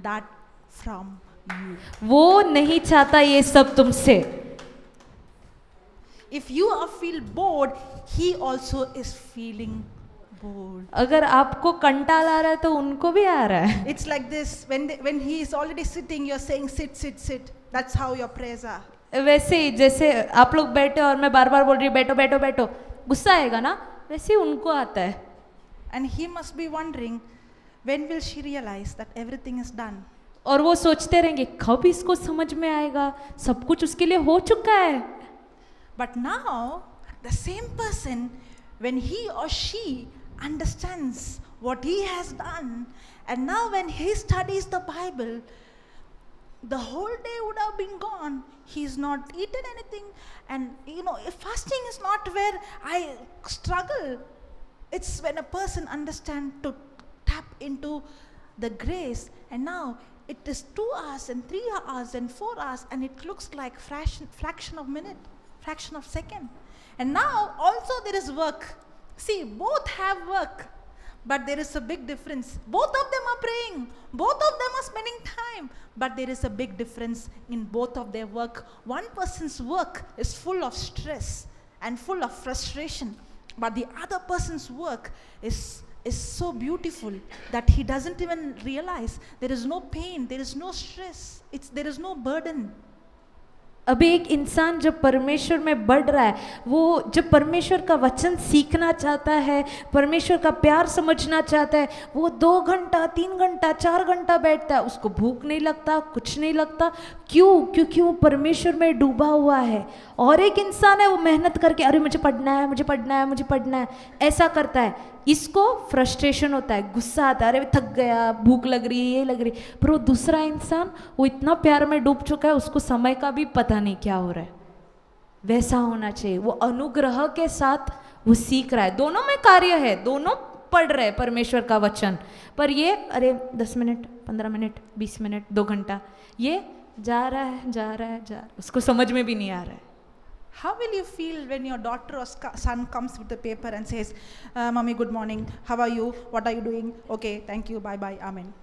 that from you. वो नहीं चाहता ये सब तुमसे. If you feel bored, he also is feeling bored. अगर आपको कंटाल आ रहा है तो उनको भी आ रहा है. It's like this, when he is already sitting, you're saying sit, sit, sit. That's how your prayers are. वैसे ही जैसे आप लोग बैठे और मैं बार बार बोल रही हूँ बैठो बैठो बैठो, गुस्सा आएगा ना, वैसे ही उनको आता है. And he must be wondering, when will she realize that everything is done? और वो सोचते रहेंगे कब इसको समझ में आएगा, सब कुछ उसके लिए हो चुका है. But now, the same person, when he or she understands what he has done, and now when he studies the Bible, the whole day would have been gone. He's not eaten anything. And if fasting is not where I struggle. It's when a person understands to tap into the grace, and now it is 2 hours and 3 hours and 4 hours, and it looks like fraction of minute, fraction of second. And now also there is work. See, both have work, but there is a big difference. Both of them are praying, both of them are spending time, but there is a big difference in both of their work. One person's work is full of stress and full of frustration, but the other person's work is so beautiful that he doesn't even realize. There is no pain, there is no stress, there is no burden. अभी एक इंसान जब परमेश्वर में बढ़ रहा है, वो जब परमेश्वर का वचन सीखना चाहता है, परमेश्वर का प्यार समझना चाहता है, वो 2 घंटा 3 घंटा 4 घंटा बैठता है, उसको भूख नहीं लगता, कुछ नहीं लगता. क्यों? क्योंकि वो परमेश्वर में डूबा हुआ है. और एक इंसान है वो मेहनत करके अरे मुझे पढ़ना है मुझे पढ़ना है मुझे पढ़ना है ऐसा करता है. इसको फ्रस्ट्रेशन होता है, गुस्सा आता है, अरे थक गया, भूख लग रही है, ये लग रही है. पर वो दूसरा इंसान वो इतना प्यार में डूब चुका है, उसको समय का भी पता नहीं क्या हो रहा है. वैसा होना चाहिए. वो अनुग्रह के साथ वो सीख रहा है. दोनों में कार्य है, दोनों पढ़ रहे हैं परमेश्वर का वचन. पर ये अरे 10 मिनट 15 मिनट 20 मिनट 2 घंटा ये जा रहा है जा रहा है जा रहा है, उसको समझ में भी नहीं आ रहा है. How will you feel when your daughter or son comes with a paper and says, Mommy, good morning, how are you, what are you doing, okay, thank you, bye bye, amen.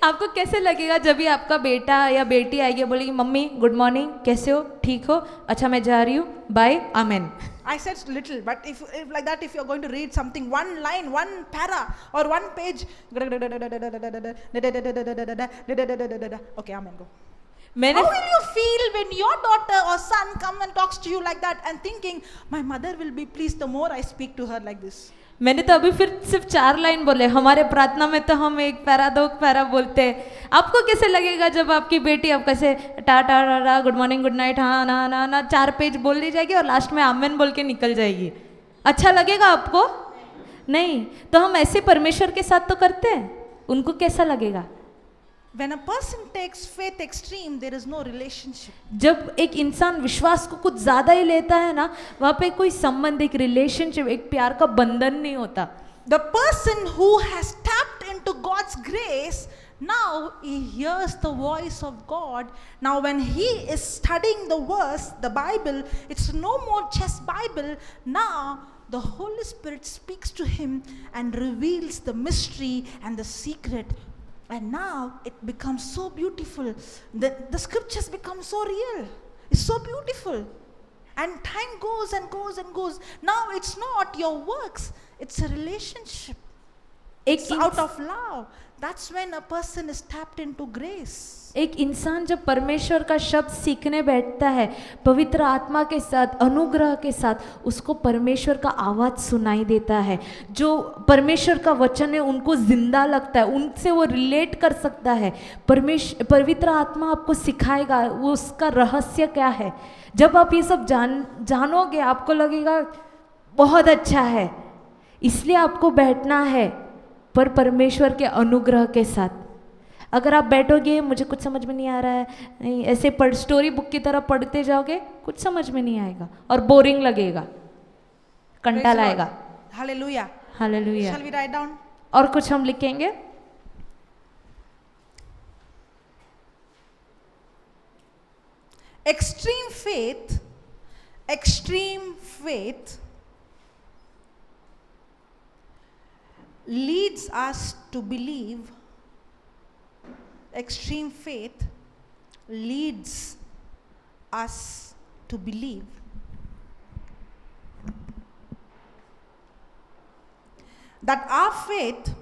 आपको कैसे लगेगा जब भी आपका बेटा या बेटी आएगी बोलेगी मम्मी गुड मॉर्निंग, कैसे हो, ठीक हो, अच्छा मैं जा रही हूँ, bye, amen. I said little, but if like that, if you're going to read something, one line, one para or one page, okay, amen, go. How will you feel when your daughter or son comes and talks to you like that and thinking, my mother will be pleased the more I speak to her like this? मैंने तो अभी फिर सिर्फ 4 line बोले. हमारे प्रार्थना में तो हम 1 पैरा 2 पैरा बोलते हैं. आपको कैसे लगेगा जब आपकी बेटी आपका से टा टा टा गुड मॉर्निंग गुड नाइट हाँ ना ना ना 4 पेज बोल दी जाएगी और लास्ट में आमेन बोल के निकल जाएगी? अच्छा लगेगा आपको? नहीं. तो हम ऐसे परमेश्वर के साथ तो करते हैं, उनको कैसा लगेगा? When a person takes faith extreme, there is no relationship. जब एक इंसान विश्वास को कुछ ज्यादा ही लेता है ना, वहाँ पे कोई संबंध, एक रिलेशनशिप, एक प्यार का बंधन नहीं होता. The person who has tapped into God's grace, now he hears the voice of God. Now when he is studying the verse, the Bible, it's no more just Bible. Now the Holy Spirit speaks to him and reveals the mystery and the secret. And now it becomes so beautiful. The scriptures become so real. It's so beautiful. And time goes and goes and goes. Now it's not your works. It's a relationship. It's out of love. That's when a person is tapped into grace. एक इंसान जब परमेश्वर का शब्द सीखने बैठता है पवित्र आत्मा के साथ, अनुग्रह के साथ, उसको परमेश्वर का आवाज़ सुनाई देता है. जो परमेश्वर का वचन है उनको जिंदा लगता है, उनसे वो रिलेट कर सकता है. पवित्र आत्मा आपको सिखाएगा वो उसका रहस्य क्या है. जब आप ये सब जानोगे आपको लगेगा बहुत अच्छा है. इसलिए आपको बैठना है पर परमेश्वर के अनुग्रह के साथ. अगर आप बैठोगे मुझे कुछ समझ में नहीं आ रहा है, नहीं ऐसे स्टोरी बुक की तरह पढ़ते जाओगे, कुछ समझ में नहीं आएगा और बोरिंग लगेगा, कंटाल आएगा. Hallelujah, hallelujah. Shall we write down? और कुछ हम लिखेंगे. Extreme faith leads us to believe extreme faith leads us to believe that our faith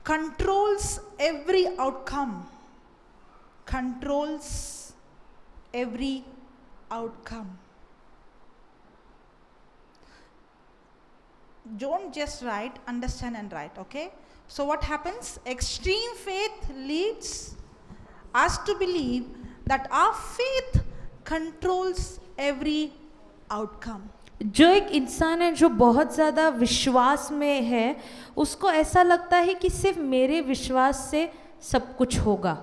controls every outcome. Controls every outcome. Don't just write, understand and write, okay? So what happens? Extreme faith leads us to believe that our faith controls every outcome. जो एक इंसान है जो बहुत ज़्यादा विश्वास में है, उसको ऐसा लगता है कि सिर्फ मेरे विश्वास से सब कुछ होगा।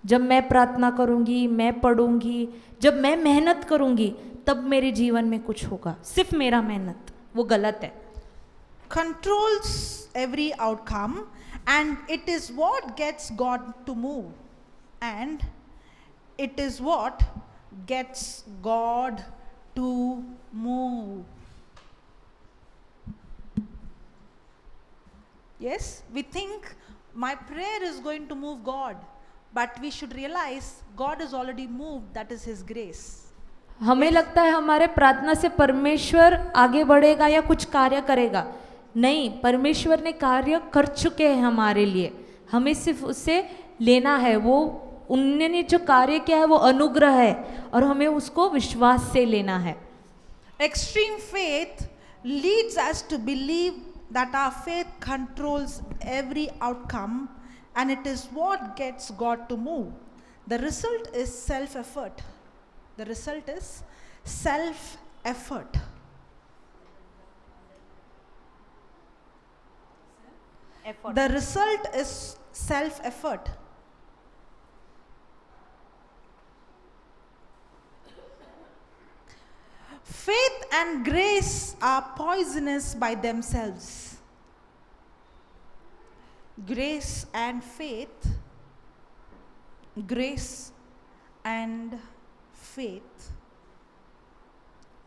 जब मैं प्रार्थना करूँगी, मैं पढ़ूँगी, जब मैं मेहनत करूँगी, तब मेरे जीवन में कुछ होगा। सिर्फ मेरा मेहनत, वो गलत है। Controls every outcome and it is what gets God to move. And it is what gets God to move. Yes, we think my prayer is going to move God, but we should realize God is already moved, that is His grace. हमें लगता है हमारे प्रार्थना से परमेश्वर आगे बढ़ेगा या कुछ कार्य करेगा। नहीं, परमेश्वर ने कार्य कर चुके हैं हमारे लिए, हमें सिर्फ उसे लेना है। वो उन्होंने जो कार्य किया है वो अनुग्रह है और हमें उसको विश्वास से लेना है। Extreme faith leads us to believe that our faith controls every outcome and it is what gets God to move. The result is self-effort. The result is self-effort. The result is self-effort. Faith and grace are poisonous by themselves. Grace and faith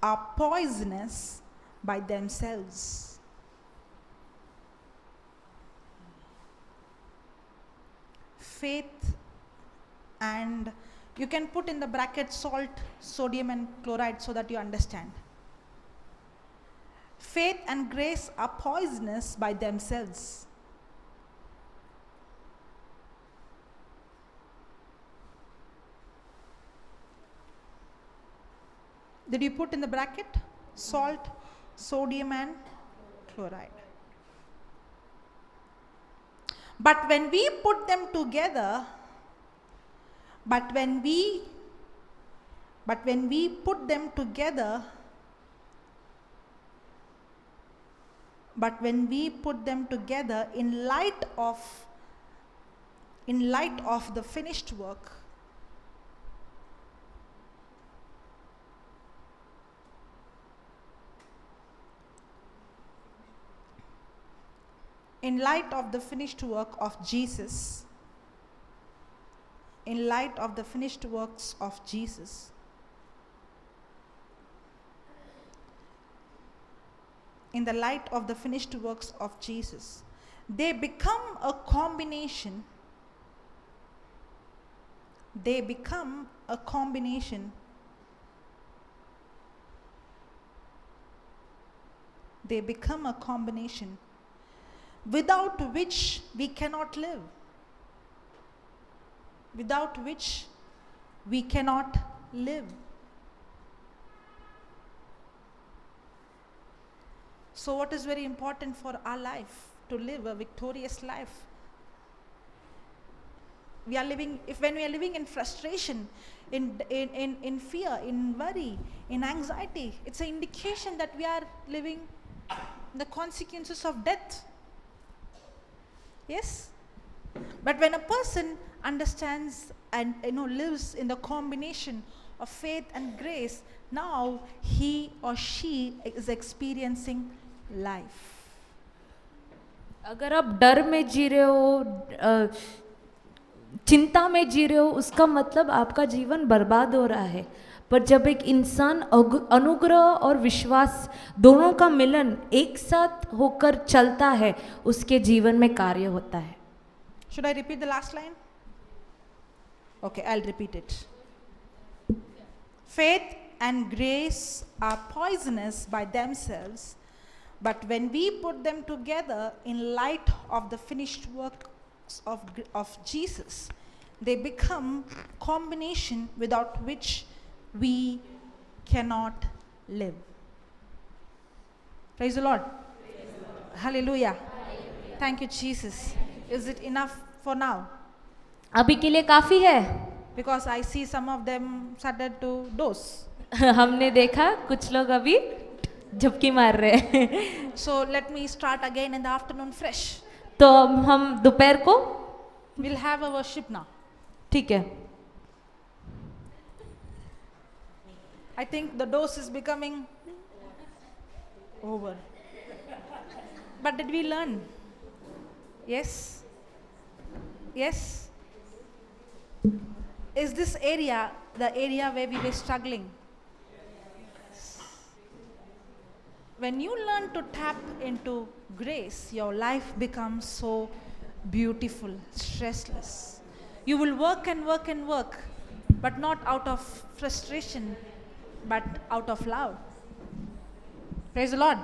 are poisonous by themselves. Faith and you can put in the bracket salt, sodium and chloride so that you understand. Faith and grace are poisonous by themselves. Did you put in the bracket salt, sodium and chloride? But when we put them together, But when we put them together in light of the finished work, in light of the finished work of Jesus, in light of the finished works of Jesus, in the light of the finished works of Jesus, they become a combination. They become a combination. They become a combination without which we cannot live. Without which we cannot live. So what is very important for our life? To live a victorious life. When we are living in frustration, in fear, in worry, in anxiety, it's an indication that we are living the consequences of death. Yes? But when a person understands and lives in the combination of faith and grace, now he or she is experiencing life. अगर आप डर में जी रहे हो, चिंता में जी रहे हो, उसका मतलब आपका जीवन बर्बाद हो रहा है। पर जब एक इंसान अनुग्रह और विश्वास दोनों का मिलन एक साथ होकर चलता है, उसके जीवन में कार्य होता है. Should I repeat the last line? Okay, I'll repeat it. Faith and grace are poisonous by themselves, but when we put them together in light of the finished works of Jesus, they become combination without which we cannot live. Praise the Lord. Hallelujah. Thank you, Jesus. Is it enough for now? अभी के लिए काफी है. Because I see some of them started to doze. हमने देखा कुछ लोग अभी झपकी मार रहे हैं. So let me start again in the afternoon fresh. तो हम दोपहर को We'll have a worship now. ठीक है. I think the dose is becoming over. But did we learn? Yes? Yes? Is this area the area where we were struggling? When you learn to tap into grace, your life becomes so beautiful, stressless. You will work and work and work, but not out of frustration, but out of love. Praise the Lord.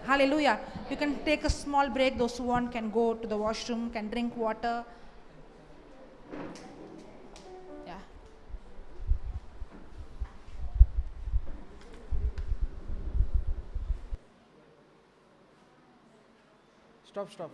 Hallelujah. You can take a small break. Those who want can go to the washroom, can drink water. Yeah. Stop.